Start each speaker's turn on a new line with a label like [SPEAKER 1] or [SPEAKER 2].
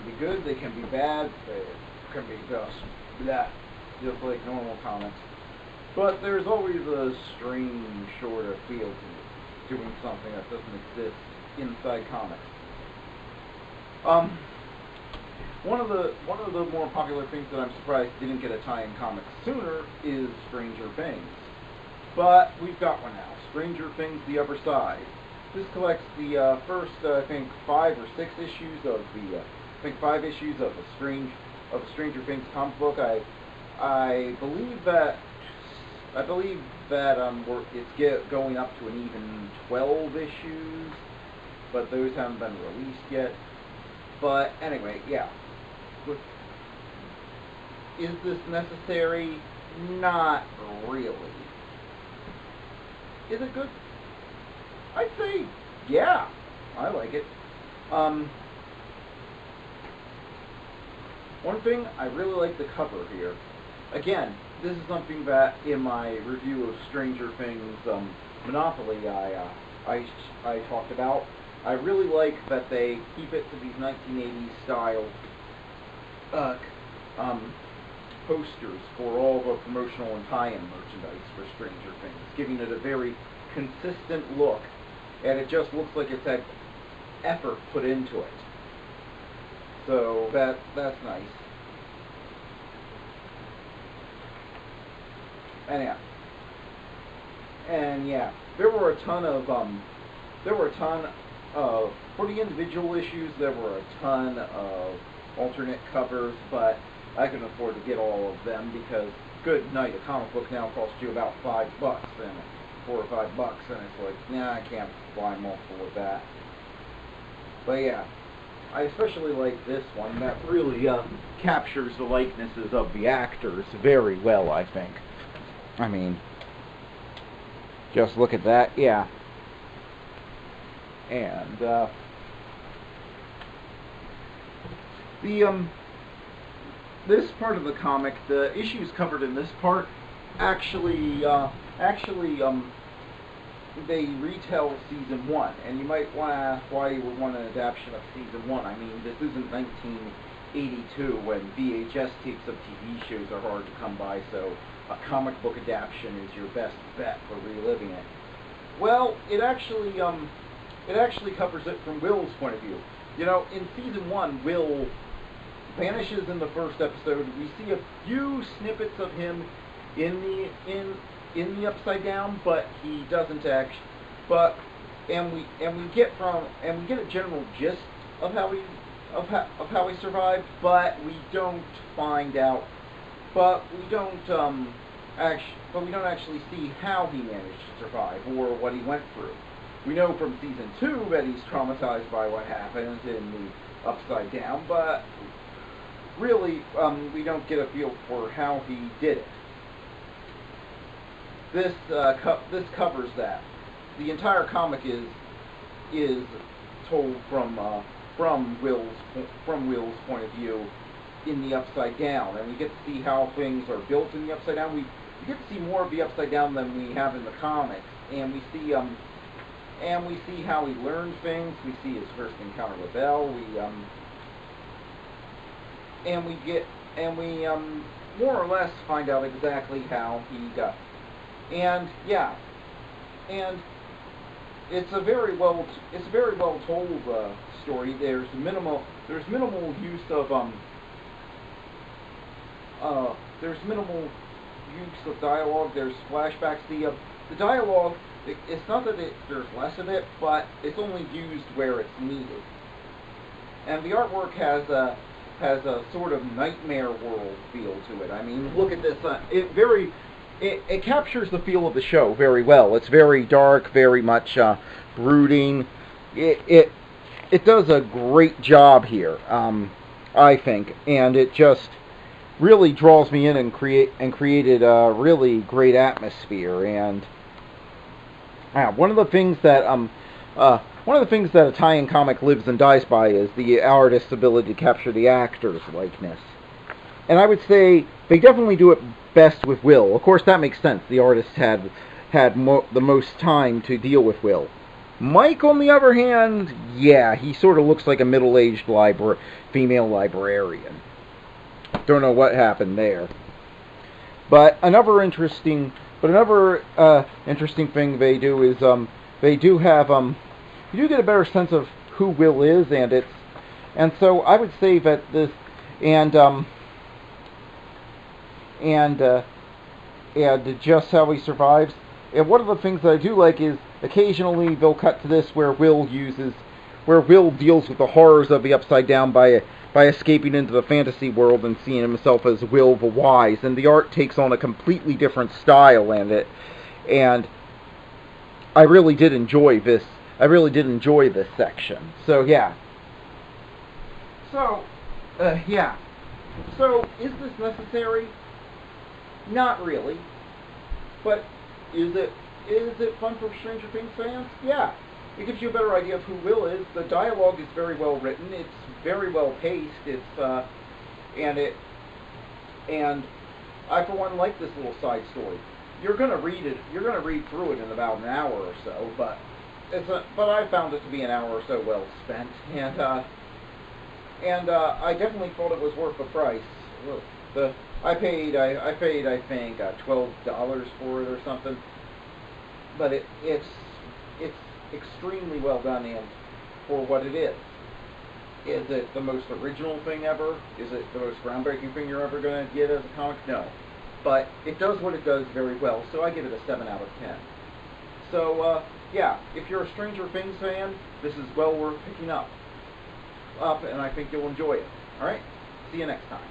[SPEAKER 1] be good, they can be bad, they can be just blah, just like normal comics. But there's always a strange sort of feel to it, doing something that doesn't exist inside comics. Um, one of the more popular things that I'm surprised didn't get a tie-in comic sooner is Stranger Things. But we've got one now. Stranger Things: The Upper Side. This collects the first, I think, 5 or 6 issues of the, I think 5 issues of the Stranger Things comic book. I believe that it's going up to an even 12 issues, but those haven't been released yet. But anyway, yeah. Is this necessary? Not really. Is it good? I'd say, yeah, I like it. One thing, I really like the cover here. Again, this is something that in my review of Stranger Things Monopoly I talked about. I really like that they keep it to these 1980s style posters for all the promotional and tie-in merchandise for Stranger Things, giving it a very consistent look, and it just looks like it's had effort put into it. So that's nice. Anyhow, and yeah, there were a ton of for the individual issues. There were a ton of alternate covers, but I couldn't afford to get all of them because, good night, a comic book now costs you about $5 and $4 or $5, and it's like, nah, I can't buy multiple of that. But yeah, I especially like this one that really captures the likenesses of the actors very well, I think. I mean, just look at that, yeah. And this part of the comic, the issues covered in this part, actually, they retell season 1, and you might want to ask why you would want an adaptation of season 1. I mean, this isn't 1982 when VHS tapes of TV shows are hard to come by, so a comic book adaptation is your best bet for reliving it. Well, it actually covers it from Will's point of view. You know, in season 1, Will vanishes in the first episode. We see a few snippets of him in the Upside Down, but he doesn't actually. And we get a general gist of how he survived, but we don't find out. But we don't actually see how he managed to survive or what he went through. We know from season 2 that he's traumatized by what happened in the Upside Down, but really, we don't get a feel for how he did it. This covers that. The entire comic is told from Will's point of view in the Upside Down, and we get to see how things are built in the Upside Down. We get to see more of the Upside Down than we have in the comics, and we see how he learned things. We see his first encounter with Elle. We more or less find out exactly how he got. And yeah, and it's a very well told story. There's minimal use of dialogue. There's flashbacks. The dialogue, it's not that there's less of it, but it's only used where it's needed. And the artwork has a sort of nightmare world feel to it. I mean, look at this. It captures the feel of the show very well. It's very dark, very much brooding. It does a great job here, I think, and it just really draws me in and created a really great atmosphere. And one of the things that a tie-in comic lives and dies by is the artist's ability to capture the actor's likeness. And I would say they definitely do it best with Will. Of course, that makes sense. The artist had the most time to deal with Will. Mike, on the other hand, yeah, he sort of looks like a middle-aged female librarian. Don't know what happened there. But another interesting thing they do is they do have you do get a better sense of who Will is, and so I would say that this and um and uh, and just how he survives. And one of the things that I do like is occasionally they'll cut to this where Will deals with the horrors of the Upside Down by escaping into the fantasy world and seeing himself as Will the Wise, and the art takes on a completely different style and I really did enjoy this. I really did enjoy this section. So yeah. So, yeah. So, is this necessary? Not really. But is it fun for Stranger Things fans? Yeah. It gives you a better idea of who Will is. The dialogue is very well written. It's very well paced. And it and I for one like this little side story. You're gonna read it. You're gonna read through it in about an hour or so, but but I found it to be an hour or so well spent, and I definitely thought it was worth the price. The I paid I think $12 for it or something, but it's extremely well done, and for what it is. Is it the most original thing ever? Is it the most groundbreaking thing you're ever going to get as a comic? No. But it does what it does very well, so I give it a 7 out of 10. So, yeah, if you're a Stranger Things fan, this is well worth picking up, and I think you'll enjoy it. Alright? See you next time.